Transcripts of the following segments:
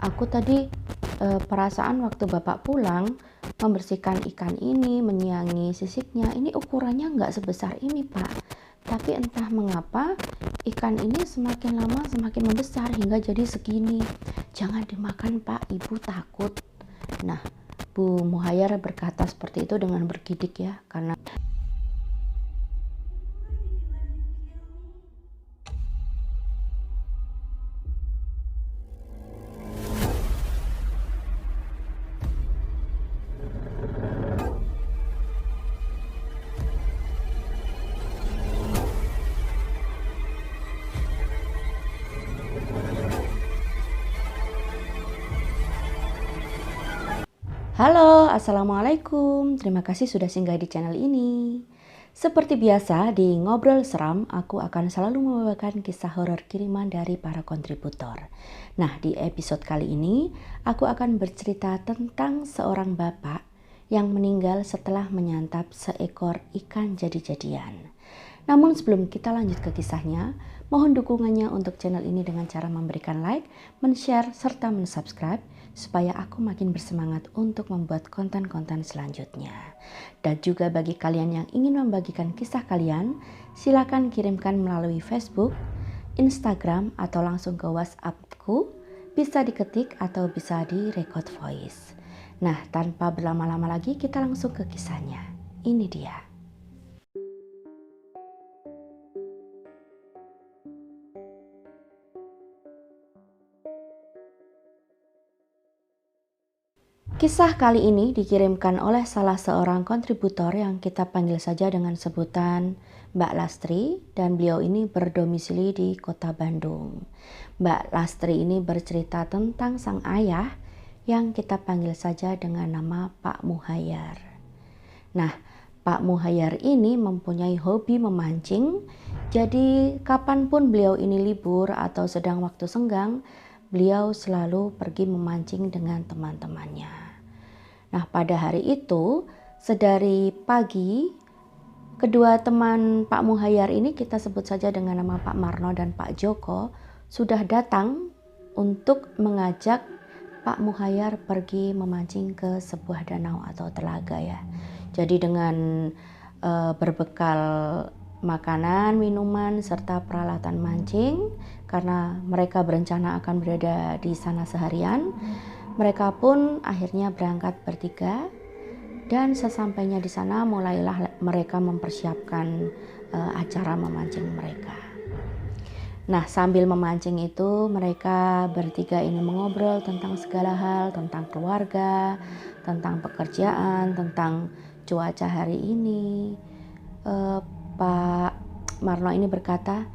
aku tadi perasaan waktu Bapak pulang membersihkan ikan ini, menyiangi sisiknya, ini ukurannya nggak sebesar ini, Pak. Tapi entah mengapa ikan ini semakin lama semakin membesar hingga jadi segini. Jangan dimakan, Pak, Ibu takut. Nah, Bu Muhayyar berkata seperti itu dengan bergidik ya, karena Halo, Assalamualaikum. Terima kasih sudah singgah di channel ini. Seperti biasa, di Ngobrol Seram, aku akan selalu membawakan kisah horor kiriman dari para kontributor. Nah, di episode kali ini, aku akan bercerita tentang seorang bapak yang meninggal setelah menyantap seekor ikan jadi-jadian. Namun sebelum kita lanjut ke kisahnya, mohon dukungannya untuk channel ini dengan cara memberikan like, men-share, serta men-subscribe supaya aku makin bersemangat untuk membuat konten-konten selanjutnya. Dan juga bagi kalian yang ingin membagikan kisah kalian, silakan kirimkan melalui Facebook, Instagram, atau langsung ke WhatsAppku, bisa diketik atau bisa di-record voice. Nah, tanpa berlama-lama lagi kita langsung ke kisahnya. Ini dia. Kisah kali ini dikirimkan oleh salah seorang kontributor yang kita panggil saja dengan sebutan Mbak Lastri, dan beliau ini berdomisili di Kota Bandung. Mbak Lastri ini bercerita tentang sang ayah yang kita panggil saja dengan nama Pak Muhayyar. Nah, Pak Muhayyar ini mempunyai hobi memancing, jadi kapanpun beliau ini libur atau sedang waktu senggang, beliau selalu pergi memancing dengan teman-temannya. Nah, pada hari itu, sedari pagi, kedua teman Pak Muhayyar ini, kita sebut saja dengan nama Pak Marno dan Pak Joko, sudah datang untuk mengajak Pak Muhayyar pergi memancing ke sebuah danau atau telaga ya. Jadi dengan berbekal makanan, minuman, serta peralatan mancing, karena mereka berencana akan berada di sana seharian, mereka pun akhirnya berangkat bertiga, dan sesampainya di sana mulailah mereka mempersiapkan acara memancing mereka. Nah, sambil memancing itu mereka bertiga ini mengobrol tentang segala hal, tentang keluarga, tentang pekerjaan, tentang cuaca hari ini. Pak Marno ini berkata,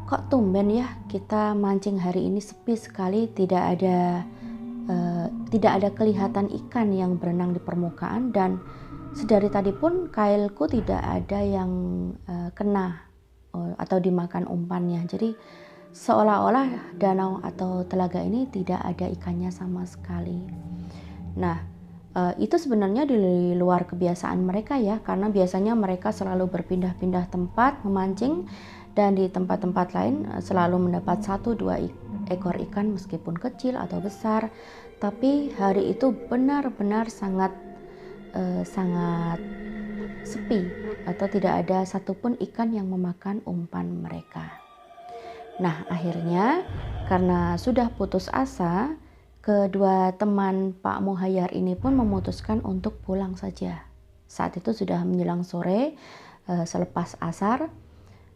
kok tumben ya kita mancing hari ini sepi sekali, tidak ada kelihatan ikan yang berenang di permukaan, dan sedari tadi pun kailku tidak ada yang kena atau dimakan umpannya. Jadi seolah-olah danau atau telaga ini tidak ada ikannya sama sekali. Nah, itu sebenarnya di luar kebiasaan mereka ya, karena biasanya mereka selalu berpindah-pindah tempat memancing, dan di tempat-tempat lain selalu mendapat 1-2 ekor ikan meskipun kecil atau besar. Tapi hari itu benar-benar sangat sepi, atau tidak ada satupun ikan yang memakan umpan mereka. Nah, akhirnya karena sudah putus asa, kedua teman Pak Muhayyar ini pun memutuskan untuk pulang saja. Saat itu sudah menjelang sore, selepas asar,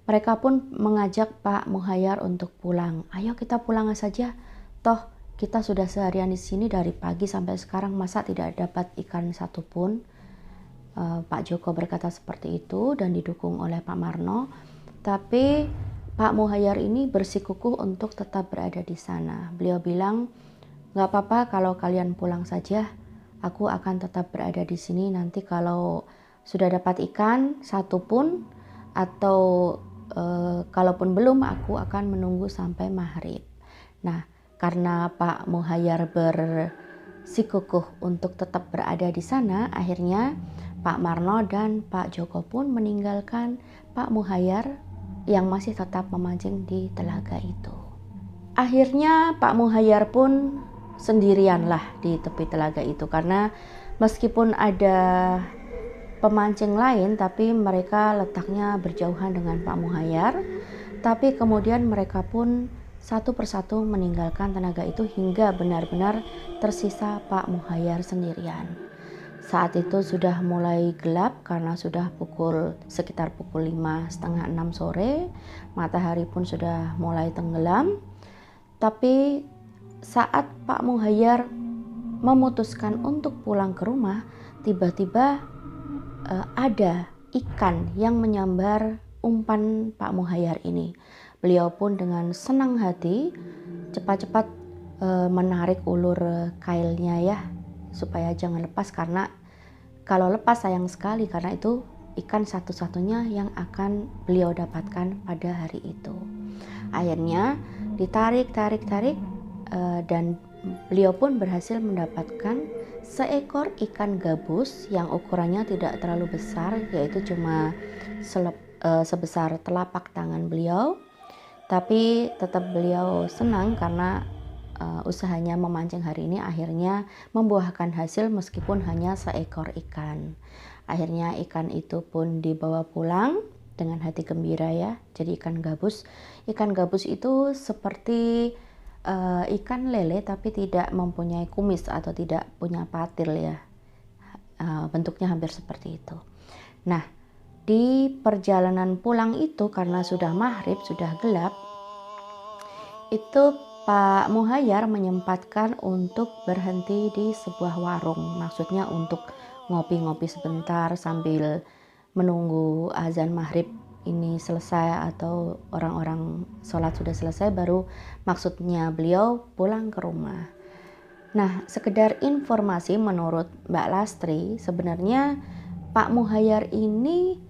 mereka pun mengajak Pak Muhayyar untuk pulang. Ayo kita pulang saja, toh kita sudah seharian di sini dari pagi sampai sekarang, masa tidak dapat ikan satupun. Pak Joko berkata seperti itu dan didukung oleh Pak Marno. Tapi Pak Muhayyar ini bersikukuh untuk tetap berada di sana. Beliau bilang, nggak apa-apa kalau kalian pulang saja, aku akan tetap berada di sini. Nanti kalau sudah dapat ikan satupun, atau kalaupun belum, aku akan menunggu sampai maghrib. Nah, karena Pak Muhayyar bersikukuh untuk tetap berada di sana, akhirnya Pak Marno dan Pak Joko pun meninggalkan Pak Muhayyar yang masih tetap memancing di telaga itu. Akhirnya Pak Muhayyar pun sendirian lah di tepi telaga itu, karena meskipun ada pemancing lain tapi mereka letaknya berjauhan dengan Pak Muhayyar. Tapi kemudian mereka pun satu persatu meninggalkan tenaga itu hingga benar-benar tersisa Pak Muhayyar sendirian. Saat itu sudah mulai gelap karena sudah sekitar pukul 5, setengah 6 sore. Matahari pun sudah mulai tenggelam. Tapi saat Pak Muhayyar memutuskan untuk pulang ke rumah, tiba-tiba ada ikan yang menyambar umpan Pak Muhayyar ini. Beliau pun dengan senang hati cepat-cepat menarik ulur kailnya ya, supaya jangan lepas, karena kalau lepas sayang sekali, karena itu ikan satu-satunya yang akan beliau dapatkan pada hari itu. Akhirnya ditarik dan beliau pun berhasil mendapatkan seekor ikan gabus yang ukurannya tidak terlalu besar, yaitu cuma sebesar telapak tangan beliau. Tapi tetap beliau senang karena usahanya memancing hari ini akhirnya membuahkan hasil meskipun hanya seekor ikan. Akhirnya ikan itu pun dibawa pulang dengan hati gembira ya. Jadi ikan gabus itu seperti ikan lele tapi tidak mempunyai kumis atau tidak punya patil ya. Bentuknya hampir seperti itu. Nah, di perjalanan pulang itu karena sudah maghrib, sudah gelap, itu Pak Muhayyar menyempatkan untuk berhenti di sebuah warung. Maksudnya untuk ngopi-ngopi sebentar sambil menunggu azan maghrib ini selesai atau orang-orang sholat sudah selesai, baru maksudnya beliau pulang ke rumah. Nah, sekedar informasi menurut Mbak Lastri, sebenarnya Pak Muhayyar ini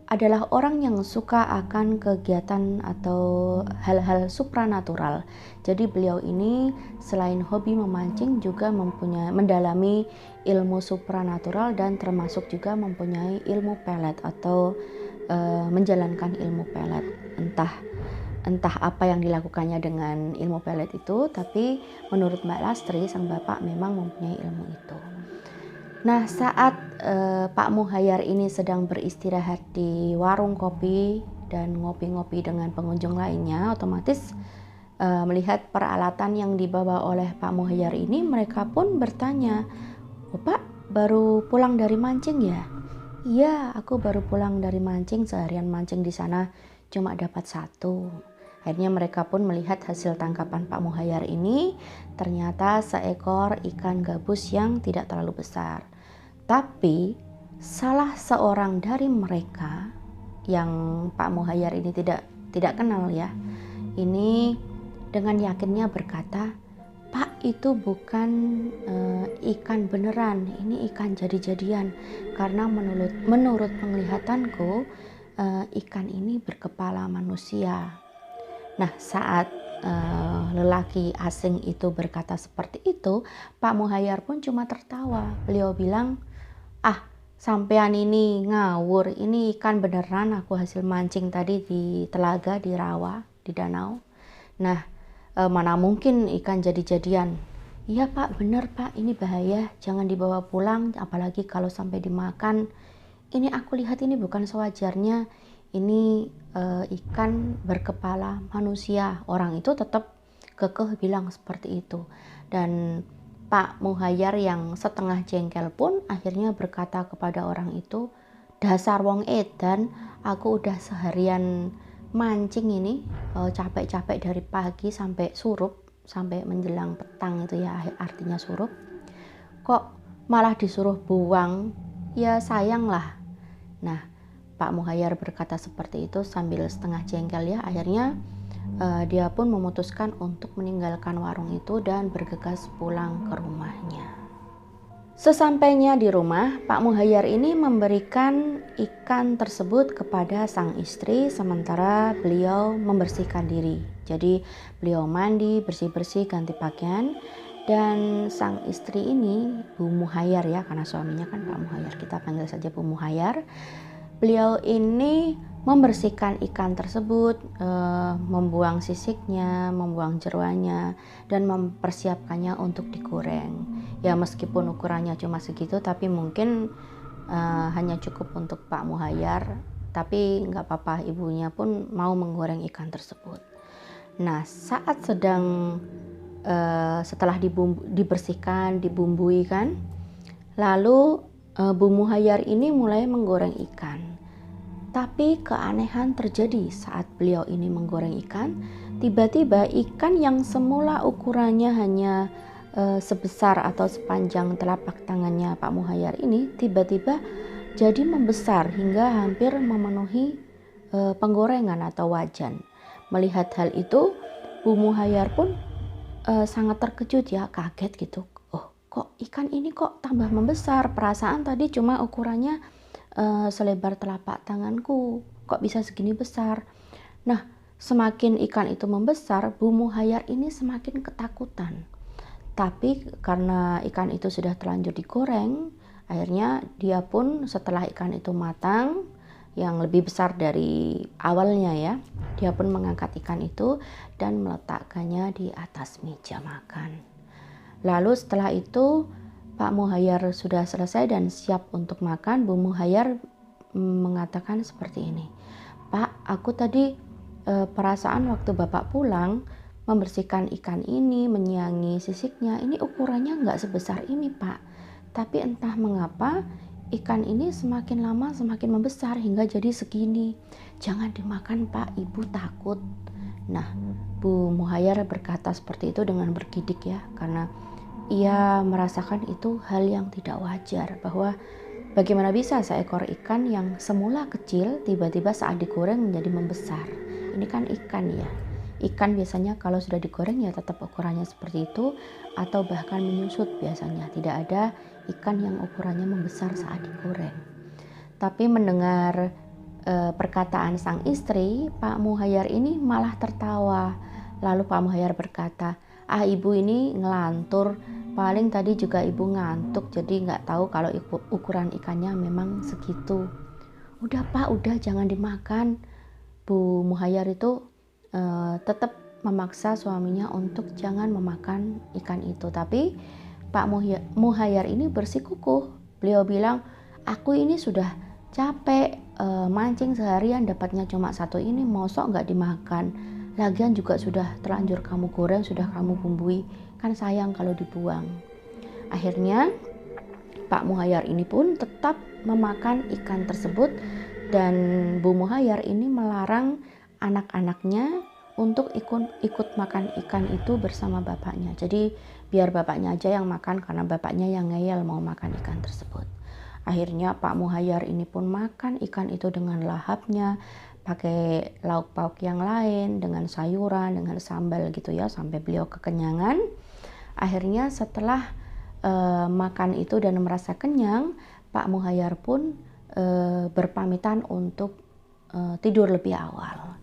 adalah orang yang suka akan kegiatan atau hal-hal supranatural. Jadi beliau ini selain hobi memancing juga mendalami ilmu supranatural dan termasuk juga mempunyai ilmu pelet atau menjalankan ilmu pelet. Entah apa yang dilakukannya dengan ilmu pelet itu, tapi menurut Mbak Lastri sang bapak memang mempunyai ilmu itu. Nah, saat Pak Muhayyar ini sedang beristirahat di warung kopi dan ngopi-ngopi dengan pengunjung lainnya, otomatis melihat peralatan yang dibawa oleh Pak Muhayyar ini, mereka pun bertanya, "Oh, Pak, baru pulang dari mancing ya?" "Iya, aku baru pulang dari mancing, seharian mancing di sana cuma dapat satu." Akhirnya mereka pun melihat hasil tangkapan Pak Muhayyar ini, ternyata seekor ikan gabus yang tidak terlalu besar. Tapi salah seorang dari mereka yang Pak Muhayyar ini tidak kenal ya, ini dengan yakinnya berkata, "Pak, itu bukan ikan beneran, ini ikan jadi-jadian, karena menurut penglihatanku ikan ini berkepala manusia." Nah, saat lelaki asing itu berkata seperti itu, Pak Muhayyar pun cuma tertawa. Beliau bilang, "Ah, sampean ini ngawur, ini ikan beneran aku hasil mancing tadi di telaga, di rawa, di danau. Nah, mana mungkin ikan jadi-jadian." "Iya Pak, bener Pak, ini bahaya, jangan dibawa pulang, apalagi kalau sampai dimakan. Ini aku lihat ini bukan sewajarnya, ini ikan berkepala manusia." Orang itu tetap kekeh bilang seperti itu. Dan Pak Muhayyar yang setengah jengkel pun akhirnya berkata kepada orang itu, "Dasar wong edan, aku udah seharian mancing ini, capek-capek dari pagi sampai surup, sampai menjelang petang itu ya, artinya surup. Kok malah disuruh buang? Ya sayang lah." Nah, Pak Muhayyar berkata seperti itu sambil setengah jengkel ya. Akhirnya dia pun memutuskan untuk meninggalkan warung itu dan bergegas pulang ke rumahnya. Sesampainya di rumah, Pak Muhayyar ini memberikan ikan tersebut kepada sang istri sementara beliau membersihkan diri. Jadi beliau mandi, bersih-bersih, ganti pakaian. Dan sang istri ini, Bu Muhayyar ya, karena suaminya kan Pak Muhayyar, kita panggil saja Bu Muhayyar. Beliau ini membersihkan ikan tersebut, membuang sisiknya, membuang jeroannya, dan mempersiapkannya untuk digoreng. Ya meskipun ukurannya cuma segitu, tapi mungkin hanya cukup untuk Pak Muhayyar, tapi nggak apa-apa, ibunya pun mau menggoreng ikan tersebut. Nah, saat sedang setelah dibersihkan, dibumbui kan, lalu Bu Muhayyar ini mulai menggoreng ikan. Tapi keanehan terjadi saat beliau ini menggoreng ikan. Tiba-tiba ikan yang semula ukurannya hanya sebesar atau sepanjang telapak tangannya Pak Muhayyar ini tiba-tiba jadi membesar hingga hampir memenuhi penggorengan atau wajan. Melihat hal itu, Bu Muhayyar pun sangat terkejut ya, kaget gitu. Oh, kok ikan ini kok tambah membesar? Perasaan tadi cuma ukurannya selebar telapak tanganku, kok bisa segini besar. Nah, semakin ikan itu membesar, Bu Muhayyar ini semakin ketakutan. Tapi karena ikan itu sudah terlanjur digoreng, akhirnya dia pun setelah ikan itu matang, yang lebih besar dari awalnya ya, dia pun mengangkat ikan itu dan meletakkannya di atas meja makan. Lalu setelah itu Pak Muhayyar sudah selesai dan siap untuk makan. Bu Muhayyar mengatakan seperti ini, Pak, aku tadi perasaan waktu Bapak pulang membersihkan ikan ini, menyiangi sisiknya, ini ukurannya nggak sebesar ini Pak. Tapi entah mengapa ikan ini semakin lama semakin membesar hingga jadi segini. Jangan dimakan Pak, Ibu takut. Nah, Bu Muhayyar berkata seperti itu dengan bergidik ya, karena ia merasakan itu hal yang tidak wajar, bahwa bagaimana bisa seekor ikan yang semula kecil tiba-tiba saat digoreng menjadi membesar. Ini kan ikan ya. Ikan biasanya kalau sudah digoreng ya tetap ukurannya seperti itu atau bahkan menyusut biasanya. Tidak ada ikan yang ukurannya membesar saat digoreng. Tapi mendengar perkataan sang istri, Pak Muhayyar ini malah tertawa. Lalu Pak Muhayyar berkata, ibu ini ngelantur, paling tadi juga ibu ngantuk jadi nggak tahu kalau ukuran ikannya memang segitu. Udah Pak, udah jangan dimakan. Bu Muhayyar itu tetap memaksa suaminya untuk jangan memakan ikan itu. Tapi Pak Muhayyar ini bersikukuh. Beliau bilang, aku ini sudah capek mancing seharian dapatnya cuma satu ini, mosok nggak dimakan. Lagian juga sudah terlanjur kamu goreng, sudah kamu bumbui, kan sayang kalau dibuang. Akhirnya Pak Muhayyar ini pun tetap memakan ikan tersebut, dan Bu Muhayyar ini melarang anak-anaknya untuk ikut makan ikan itu bersama bapaknya. Jadi biar bapaknya aja yang makan karena bapaknya yang ngeyel mau makan ikan tersebut. Akhirnya Pak Muhayyar ini pun makan ikan itu dengan lahapnya, pakai lauk pauk yang lain, dengan sayuran, dengan sambal gitu ya, sampai beliau kekenyangan. Akhirnya setelah makan itu dan merasa kenyang, Pak Muhayyar pun berpamitan untuk tidur lebih awal.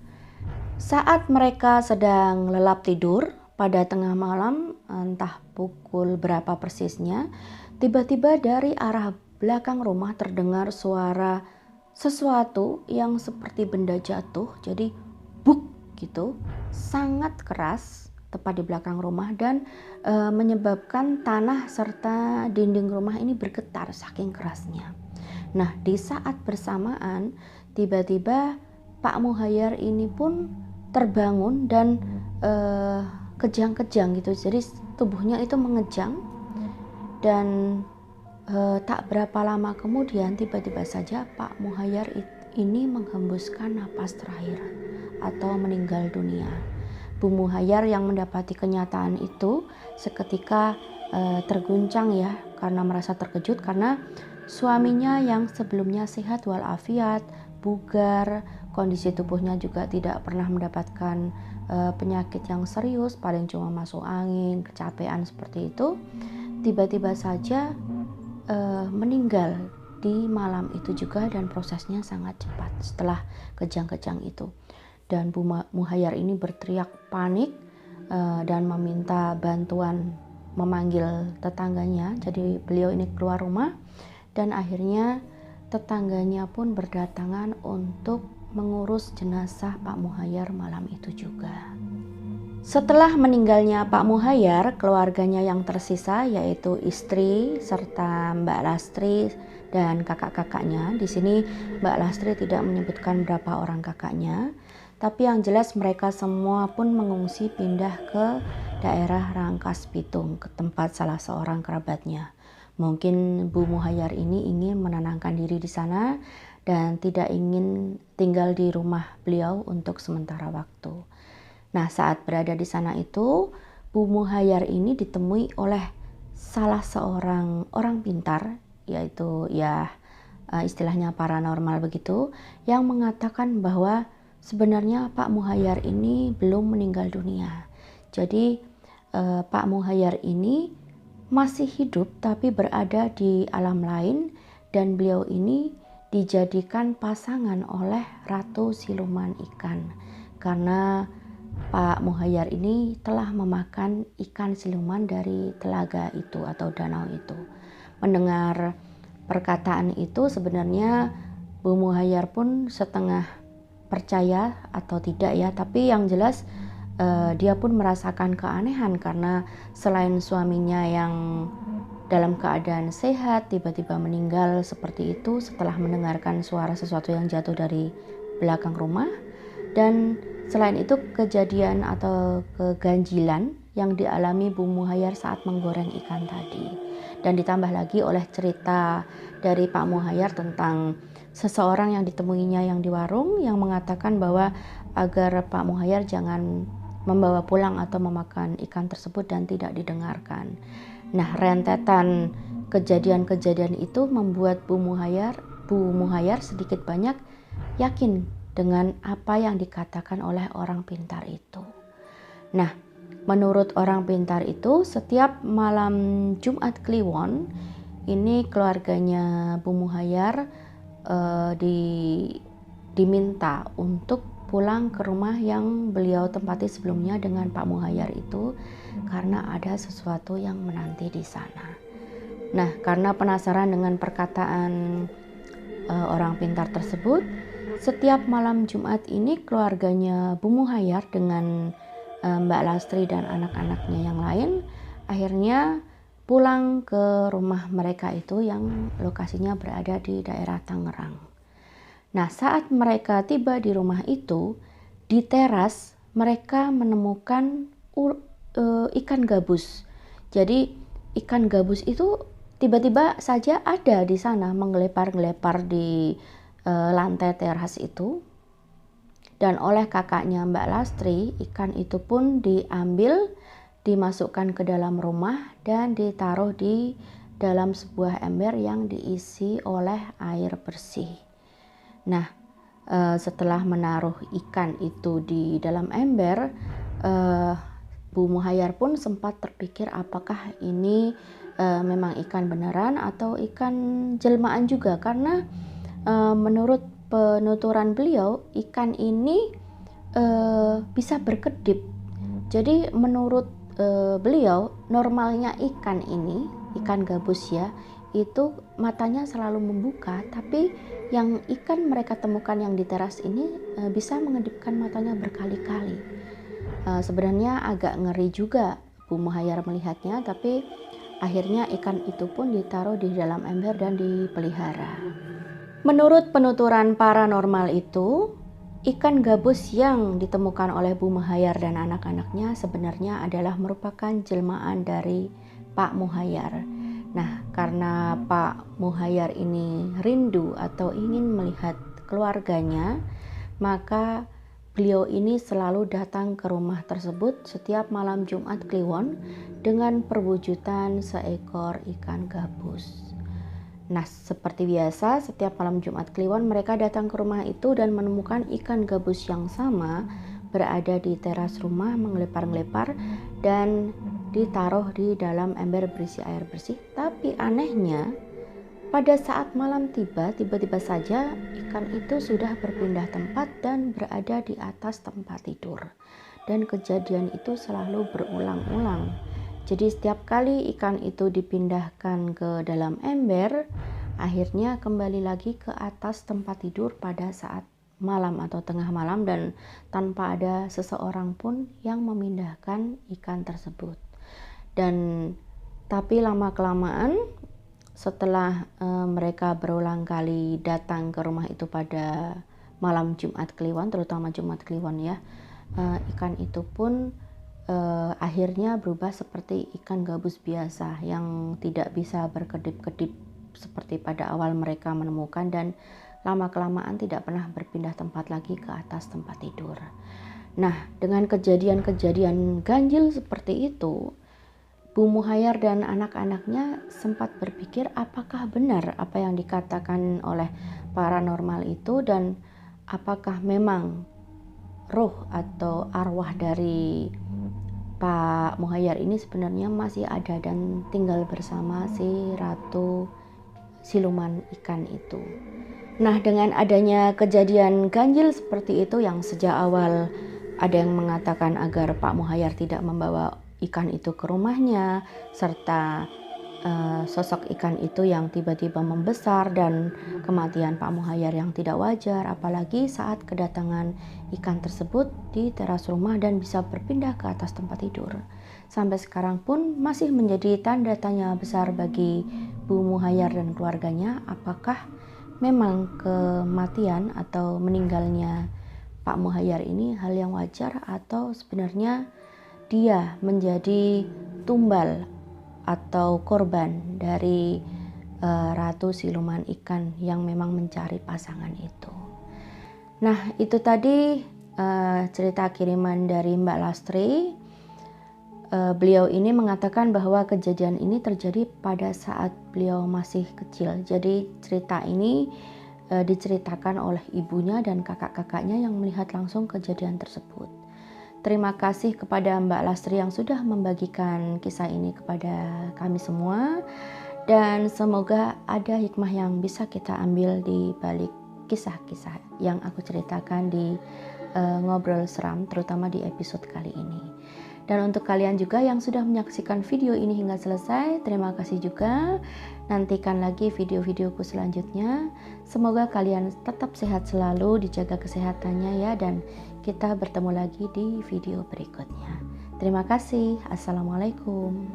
Saat mereka sedang lelap tidur pada tengah malam, entah pukul berapa persisnya, tiba-tiba dari arah belakang rumah terdengar suara sesuatu yang seperti benda jatuh, jadi buk gitu, sangat keras tepat di belakang rumah dan menyebabkan tanah serta dinding rumah ini bergetar saking kerasnya. Nah, di saat bersamaan tiba-tiba Pak Muhayyar ini pun terbangun dan kejang-kejang gitu, jadi tubuhnya itu mengejang dan tak berapa lama kemudian tiba-tiba saja Pak Muhayyar ini menghembuskan napas terakhir atau meninggal dunia. Bu Muhayyar yang mendapati kenyataan itu seketika terguncang ya, karena merasa terkejut karena suaminya yang sebelumnya sehat walafiat, bugar, kondisi tubuhnya juga tidak pernah mendapatkan penyakit yang serius, paling cuma masuk angin, kecapean seperti itu, tiba-tiba saja meninggal di malam itu juga, dan prosesnya sangat cepat setelah kejang-kejang itu. Dan Bu Muhayyar ini berteriak panik dan meminta bantuan, memanggil tetangganya. Jadi beliau ini keluar rumah dan akhirnya tetangganya pun berdatangan untuk mengurus jenazah Pak Muhayyar malam itu juga. Setelah meninggalnya Pak Muhayyar, keluarganya yang tersisa yaitu istri serta Mbak Lastri dan kakak-kakaknya. Di sini Mbak Lastri tidak menyebutkan berapa orang kakaknya, tapi yang jelas mereka semua pun mengungsi pindah ke daerah Rangkas Bitung, ke tempat salah seorang kerabatnya. Mungkin Bu Muhayyar ini ingin menenangkan diri di sana dan tidak ingin tinggal di rumah beliau untuk sementara waktu. Nah, saat berada di sana itu, Bu Muhayyar ini ditemui oleh salah seorang orang pintar, yaitu istilahnya paranormal begitu, yang mengatakan bahwa sebenarnya Pak Muhayyar ini belum meninggal dunia. Jadi Pak Muhayyar ini masih hidup tapi berada di alam lain, dan beliau ini dijadikan pasangan oleh Ratu Siluman Ikan karena Pak Muhayyar ini telah memakan ikan siluman dari telaga itu atau danau itu. Mendengar perkataan itu sebenarnya Bu Muhayyar pun setengah percaya atau tidak ya, tapi yang jelas dia pun merasakan keanehan karena selain suaminya yang dalam keadaan sehat tiba-tiba meninggal seperti itu setelah mendengarkan suara sesuatu yang jatuh dari belakang rumah, dan selain itu kejadian atau keganjilan yang dialami Bu Muhayyar saat menggoreng ikan tadi, dan ditambah lagi oleh cerita dari Pak Muhayyar tentang seseorang yang ditemuinya yang di warung yang mengatakan bahwa agar Pak Muhayyar jangan membawa pulang atau memakan ikan tersebut dan tidak didengarkan. Nah, rentetan kejadian-kejadian itu membuat Bu Muhayyar sedikit banyak yakin dengan apa yang dikatakan oleh orang pintar itu. Nah, menurut orang pintar itu, setiap malam Jumat Kliwon, ini keluarganya Bu Muhayyar diminta untuk pulang ke rumah yang beliau tempati sebelumnya dengan Pak Muhayyar itu karena ada sesuatu yang menanti di sana. Nah, karena penasaran dengan perkataan orang pintar tersebut, setiap malam Jumat ini keluarganya Bu Muhayyar dengan Mbak Lastri dan anak-anaknya yang lain akhirnya pulang ke rumah mereka itu yang lokasinya berada di daerah Tangerang. Nah, saat mereka tiba di rumah itu, di teras mereka menemukan ikan gabus. Jadi ikan gabus itu tiba-tiba saja ada di sana menggelepar-gelepar di lantai teras itu. Dan oleh kakaknya Mbak Lastri, ikan itu pun diambil, dimasukkan ke dalam rumah dan ditaruh di dalam sebuah ember yang diisi oleh air bersih. Nah, setelah menaruh ikan itu di dalam ember, Bu Muhayyar pun sempat terpikir apakah ini memang ikan beneran atau ikan jelmaan juga, karena menurut penuturan beliau ikan ini bisa berkedip. Jadi menurut beliau normalnya ikan ini, ikan gabus ya, itu matanya selalu membuka, tapi yang ikan mereka temukan yang di teras ini bisa mengedipkan matanya berkali-kali. Sebenarnya agak ngeri juga Bu Muhayyar melihatnya, tapi akhirnya ikan itu pun ditaruh di dalam ember dan dipelihara. Menurut penuturan paranormal itu, ikan gabus yang ditemukan oleh Bu Muhayyar dan anak-anaknya sebenarnya adalah merupakan jelmaan dari Pak Muhayyar. Nah, karena Pak Muhayyar ini rindu atau ingin melihat keluarganya, maka beliau ini selalu datang ke rumah tersebut setiap malam Jumat Kliwon dengan perwujudan seekor ikan gabus. Nah, seperti biasa setiap malam Jumat Kliwon mereka datang ke rumah itu dan menemukan ikan gabus yang sama berada di teras rumah menggelepar-gelepar dan ditaruh di dalam ember berisi air bersih. Tapi anehnya, pada saat malam tiba-tiba saja ikan itu sudah berpindah tempat dan berada di atas tempat tidur. Dan kejadian itu selalu berulang-ulang. Jadi setiap kali ikan itu dipindahkan ke dalam ember, akhirnya kembali lagi ke atas tempat tidur pada saat malam atau tengah malam dan tanpa ada seseorang pun yang memindahkan ikan tersebut. Dan tapi lama-kelamaan setelah mereka berulang kali datang ke rumah itu pada malam Jumat Kliwon, terutama Jumat Kliwon ya, ikan itu pun akhirnya berubah seperti ikan gabus biasa yang tidak bisa berkedip-kedip seperti pada awal mereka menemukan, dan lama-kelamaan tidak pernah berpindah tempat lagi ke atas tempat tidur. Nah, dengan kejadian-kejadian ganjil seperti itu, Bu Muhayyar dan anak-anaknya sempat berpikir apakah benar apa yang dikatakan oleh paranormal itu, dan apakah memang roh atau arwah dari Pak Muhayyar ini sebenarnya masih ada dan tinggal bersama si ratu siluman ikan itu. Nah, dengan adanya kejadian ganjil seperti itu yang sejak awal ada yang mengatakan agar Pak Muhayyar tidak membawa ikan itu ke rumahnya, serta sosok ikan itu yang tiba-tiba membesar dan kematian Pak Muhayyar yang tidak wajar, apalagi saat kedatangan ikan tersebut di teras rumah dan bisa berpindah ke atas tempat tidur. Sampai sekarang pun masih menjadi tanda tanya besar bagi Bu Muhayyar dan keluarganya, apakah memang kematian atau meninggalnya Pak Muhayyar ini hal yang wajar atau sebenarnya dia menjadi tumbal atau korban dari ratu siluman ikan yang memang mencari pasangan itu. Nah, itu tadi cerita kiriman dari Mbak Lastri. Beliau ini mengatakan bahwa kejadian ini terjadi pada saat beliau masih kecil. Jadi cerita ini diceritakan oleh ibunya dan kakak-kakaknya yang melihat langsung kejadian tersebut. Terima kasih kepada Mbak Lastri yang sudah membagikan kisah ini kepada kami semua, dan semoga ada hikmah yang bisa kita ambil di balik kisah-kisah yang aku ceritakan di Ngobrol Seram, terutama di episode kali ini. Dan untuk kalian juga yang sudah menyaksikan video ini hingga selesai, terima kasih juga. Nantikan lagi video-videoku selanjutnya. Semoga kalian tetap sehat selalu, dijaga kesehatannya ya, dan kita bertemu lagi di video berikutnya. Terima kasih. Assalamualaikum.